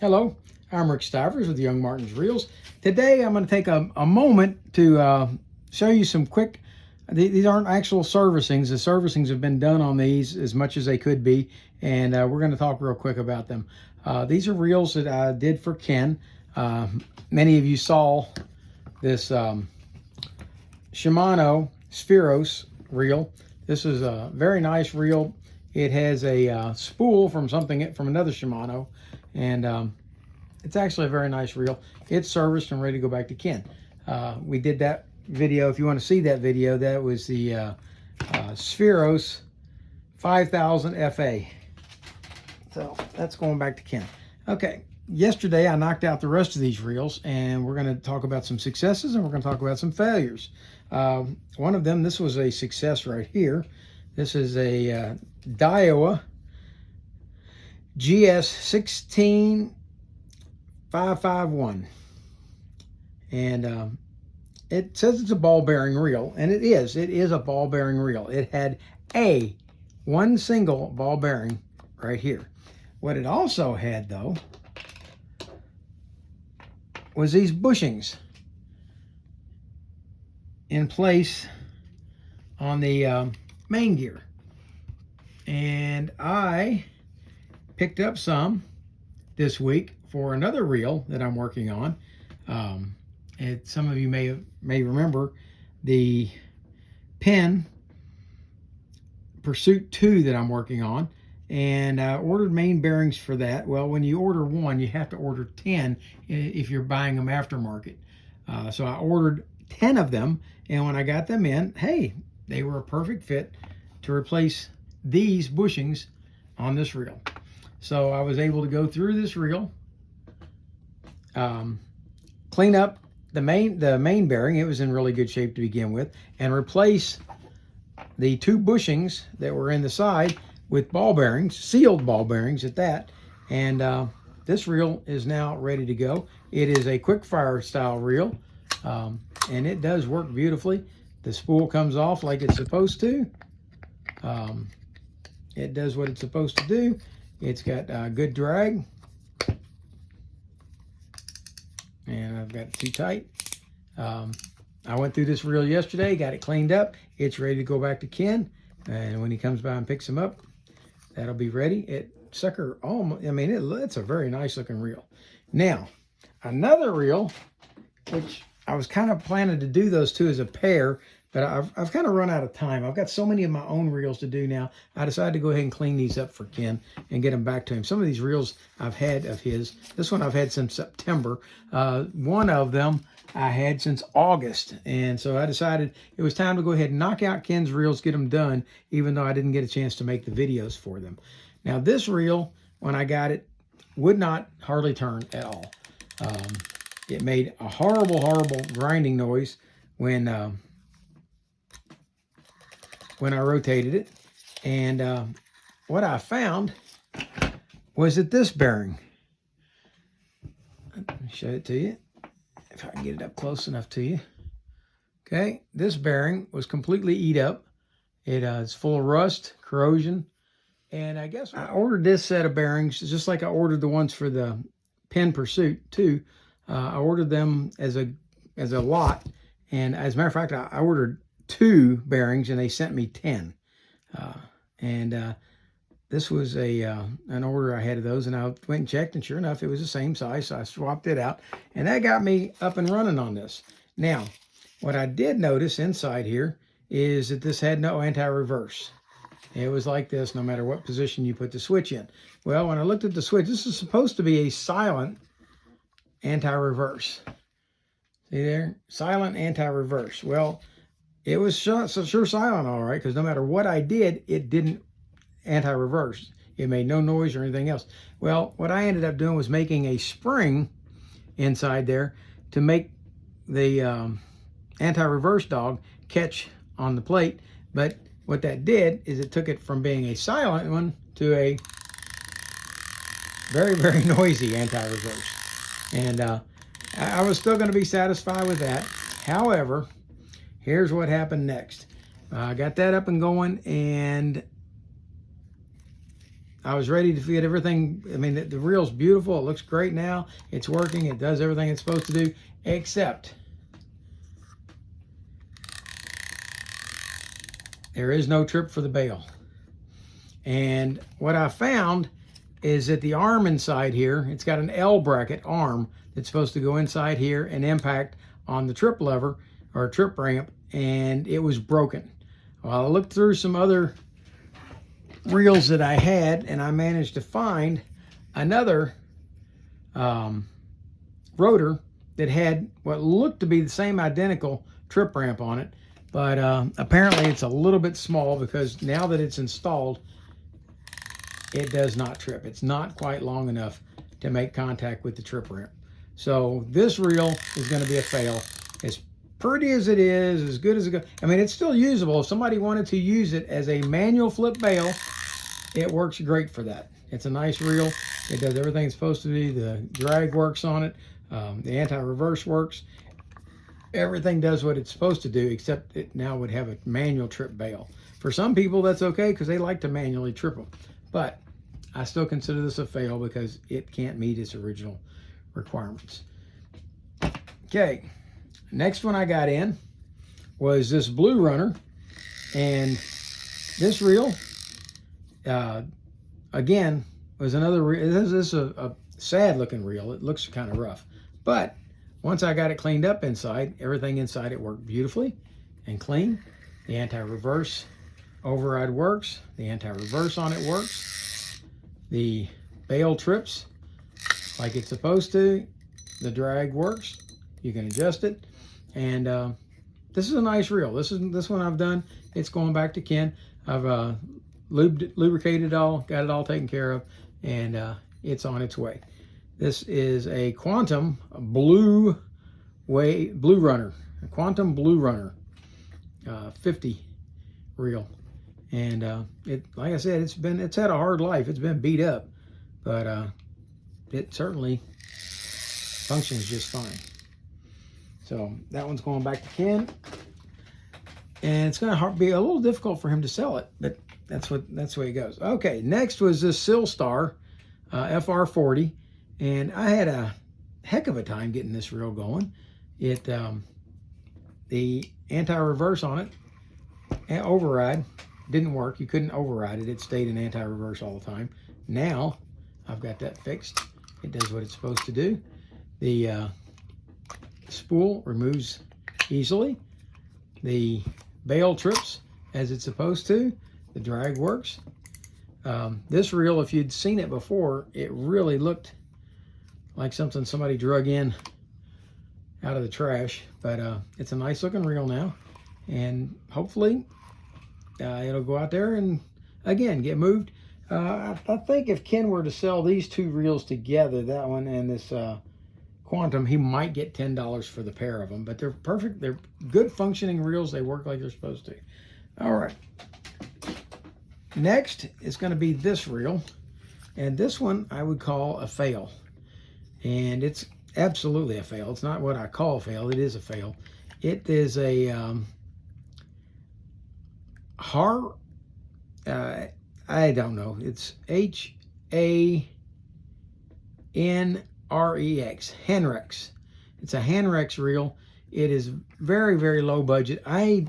Hello, I'm Rick Stivers with Young Martin's Reels. Today I'm going to take a moment to show you some quick, these aren't actual servicings. The servicings have been done on these as much as they could be, and we're going to talk real quick about them. These are reels that I did for Ken. Many of you saw this Shimano Spheros reel. This is a very nice reel. It has a spool from another Shimano, and it's actually a very nice reel. It's serviced and ready to go back to Ken. We did that video. If you want to see that video, that was the Spheros 5000 FA. So that's going back to Ken. Okay, yesterday I knocked out the rest of these reels, and we're going to talk about some successes and we're going to talk about some failures. One of them, this was a success right here. This is a Daiwa GS 16551, and it says it's a ball bearing reel, and it is a ball bearing reel. It had one single ball bearing right here. What it also had, though, was these bushings in place on the main gear, and I picked up some this week for another reel that I'm working on. Some of you may remember the Penn Pursuit 2 that I'm working on, and I ordered main bearings for that. Well, when you order one, you have to order 10 if you're buying them aftermarket. So I ordered 10 of them, and when I got them in, hey, they were a perfect fit to replace these bushings on this reel. So I was able to go through this reel, clean up the main bearing. It was in really good shape to begin with, and replace the two bushings that were in the side with ball bearings, sealed ball bearings at that. And this reel is now ready to go. It is a quick fire style reel, and it does work beautifully. The spool comes off like it's supposed to. It does what it's supposed to do. It's got good drag, and I've got it too tight. I went through this reel yesterday, got it cleaned up. It's ready to go back to Ken, and when he comes by and picks them up, that'll be ready. It's a very nice looking reel. Now, another reel, which I was kind of planning to do those two as a pair, but I've kind of run out of time. I've got so many of my own reels to do now. I decided to go ahead and clean these up for Ken and get them back to him. Some of these reels I've had of his. This one I've had since September. One of them I had since August. And so I decided it was time to go ahead and knock out Ken's reels, get them done, even though I didn't get a chance to make the videos for them. Now this reel, when I got it, would not hardly turn at all. It made a horrible grinding noise when I rotated it. And what I found was that this bearing, let me show it to you if I can get it up close enough to you. Okay, this bearing was completely eat up. It's full of rust, corrosion, and I guess I ordered this set of bearings just like I ordered the ones for the Penn Pursuit 2. I ordered them as a lot, and as a matter of fact, I ordered 2 bearings and they sent me 10. This was an order I had of those, and I went and checked, and sure enough, it was the same size, so I swapped it out, and that got me up and running on this. Now, what I did notice inside here is that this had no anti-reverse. It was like this no matter what position you put the switch in. Well, when I looked at the switch, this is supposed to be a silent anti-reverse. See there? Silent anti-reverse. Well, it was sure silent, all right, because no matter what I did, it didn't anti-reverse. It made no noise or anything else. Well, what I ended up doing was making a spring inside there to make the anti-reverse dog catch on the plate. But what that did is it took it from being a silent one to a very noisy anti-reverse. And I was still going to be satisfied with that. However, here's what happened next. I got that up and going, and I was ready to get everything. I mean, the reel's beautiful. It looks great now. It's working. It does everything it's supposed to do, except there is no trip for the bail. And what I found is that the arm inside here, it's got an L bracket arm that's supposed to go inside here and impact on the trip lever or trip ramp, and it was broken. Well, I looked through some other reels that I had, and I managed to find another rotor that had what looked to be the same identical trip ramp on it, but apparently it's a little bit small, because now that it's installed, it does not trip. It's not quite long enough to make contact with the trip ramp. So this reel is going to be a fail. As pretty as it is, as good as it goes. I mean, it's still usable. If somebody wanted to use it as a manual flip bail, it works great for that. It's a nice reel. It does everything it's supposed to do. The drag works on it. The anti-reverse works. Everything does what it's supposed to do, except it now would have a manual trip bail. For some people, that's okay, because they like to manually trip them. But I still consider this a fail because it can't meet its original requirements. Okay, next one I got in was this Blue Runner, and this reel again was another reel. This is a sad looking reel. It looks kind of rough, but once I got it cleaned up inside, everything inside it worked beautifully and clean. The anti-reverse override works. The anti-reverse on it works. The bail trips like it's supposed to. The drag works. You can adjust it. And this is a nice reel. This one I've done. It's going back to Ken. I've lubricated it all, got it all taken care of, and it's on its way. This is a Quantum Blue Runner, a Quantum Blue Runner 50 reel. And it, like I said, it's had a hard life. It's been beat up, but it certainly functions just fine. So that one's going back to Ken, and it's going to be a little difficult for him to sell it, but that's the way it goes. Okay, next was this Silstar FR40, and I had a heck of a time getting this reel going. It the anti-reverse on it and override didn't work. You couldn't override it. It stayed in anti-reverse all the time. Now I've got that fixed. It does what it's supposed to do. The spool removes easily. The bail trips as it's supposed to. The drag works. This reel, if you'd seen it before, it really looked like something somebody drug in out of the trash, but it's a nice looking reel now, and hopefully it'll go out there and again get moved. I think if Ken were to sell these two reels together, that one and this Quantum, he might get $10 for the pair of them, but they're perfect. They're good functioning reels. They work like they're supposed to. All right. Next is going to be this reel, and this one I would call a fail, and it's absolutely a fail. It's not what I call a fail. It is a fail. It is a I don't know. It's HANREX, Hanrex. It's a Hanrex reel. It is very, very low budget. I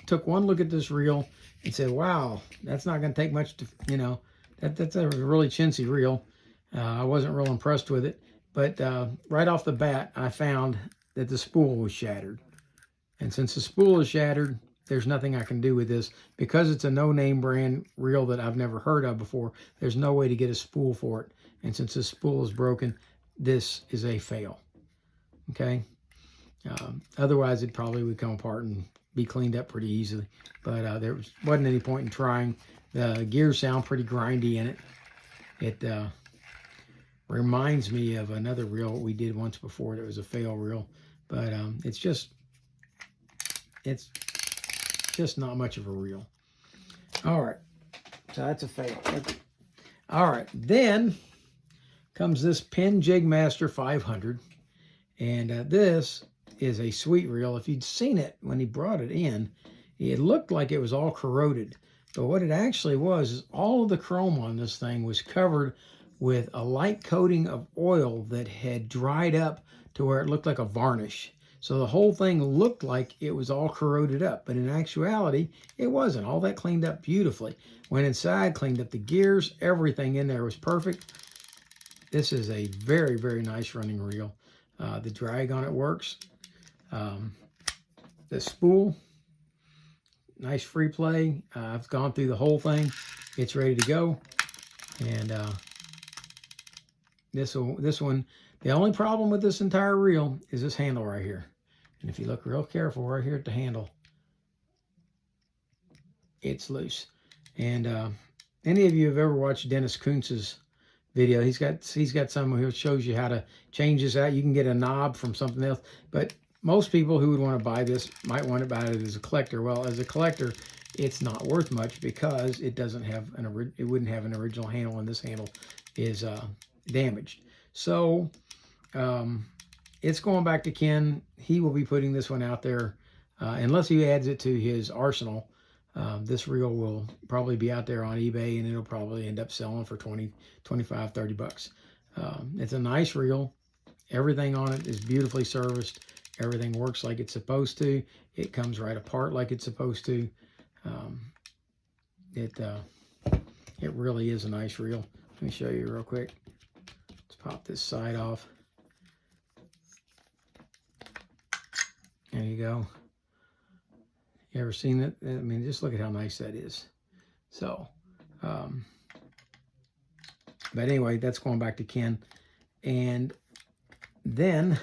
took one look at this reel and said, wow, that's not going to take much to, that's a really chintzy reel. I wasn't real impressed with it, but right off the bat, I found that the spool was shattered. And since the spool is shattered, there's nothing I can do with this. Because it's a no-name brand reel that I've never heard of before, there's no way to get a spool for it. And since the spool is broken, this is a fail. Okay? Otherwise, it probably would come apart and be cleaned up pretty easily. But there wasn't any point in trying. The gears sound pretty grindy in it. It reminds me of another reel we did once before that was a fail reel. But it's just not much of a reel. All right. So that's a fail. All right. Then comes this Penn Jigmaster 500. And this is a sweet reel. If you'd seen it when he brought it in, it looked like it was all corroded. But what it actually was is all of the chrome on this thing was covered with a light coating of oil that had dried up to where it looked like a varnish. So the whole thing looked like it was all corroded up, but in actuality, it wasn't. All that cleaned up beautifully. Went inside, cleaned up the gears, everything in there was perfect. This is a very, very nice running reel. The drag on it works. The spool, nice free play. I've gone through the whole thing. It's ready to go. And this one, the only problem with this entire reel is this handle right here. And if you look real careful right here at the handle, it's loose. And any of you have ever watched Dennis Kuntz's video, he's got some where he shows you how to change this out. You can get a knob from something else, but most people who would want to buy this might want to buy it as a collector. Well, as a collector, it's not worth much because it doesn't have it wouldn't have an original handle, and this handle is damaged. So it's going back to Ken. He will be putting this one out there unless he adds it to his arsenal. This reel will probably be out there on eBay, and it'll probably end up selling for 20, 25, 30 bucks. It's a nice reel. Everything on it is beautifully serviced. Everything works like it's supposed to. It comes right apart like it's supposed to. It really is a nice reel. Let me show you real quick. Let's pop this side off. There you go. You ever seen it? I mean, just look at how nice that is. So, but anyway, that's going back to Ken. And then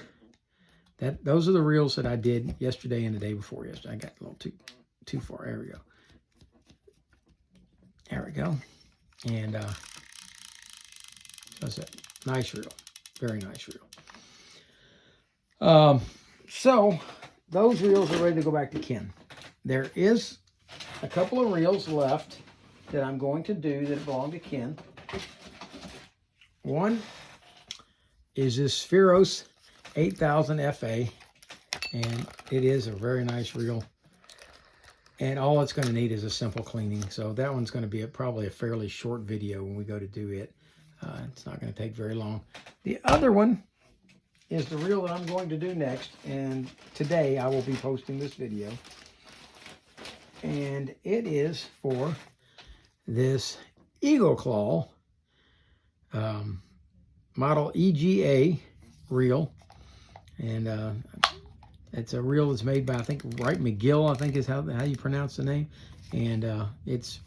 those are the reels that I did yesterday and the day before yesterday. I got a little too far. There we go. There we go. And that's it. Nice reel. Very nice reel. So those reels are ready to go back to Ken. There is a couple of reels left that I'm going to do that belong to Ken. One is this Spheros 8000 FA, and it is a very nice reel. And all it's going to need is a simple cleaning. So that one's going to be probably a fairly short video when we go to do it. It's not going to take very long. The other one is the reel that I'm going to do next. And today I will be posting this video. And it is for this Eagle Claw model EGA reel. And it's a reel that's made by, I think, Wright McGill, I think is how you pronounce the name. And it's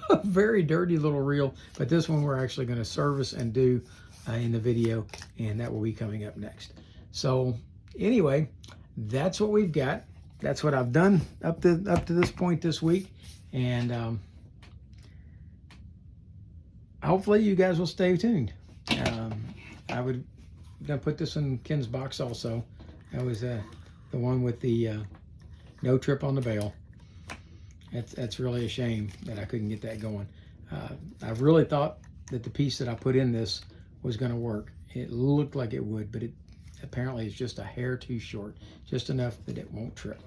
a very dirty little reel, but this one we're actually going to service and do in the video, and that will be coming up next. So anyway, that's what we've got. That's what I've done up to this point this week, and hopefully you guys will stay tuned. I'm gonna put this in Ken's box also. That was the one with the no trip on the bail. That's really a shame that I couldn't get that going. I really thought that the piece that I put in this was going to work. It looked like it would, but it apparently is just a hair too short, just enough that it won't trip.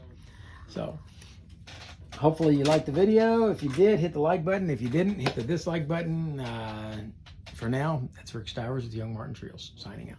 So hopefully you liked the video. If you did, hit the like button. If you didn't, hit the dislike button. For now, that's Rick Stowers with Young Martin's Reels, signing out.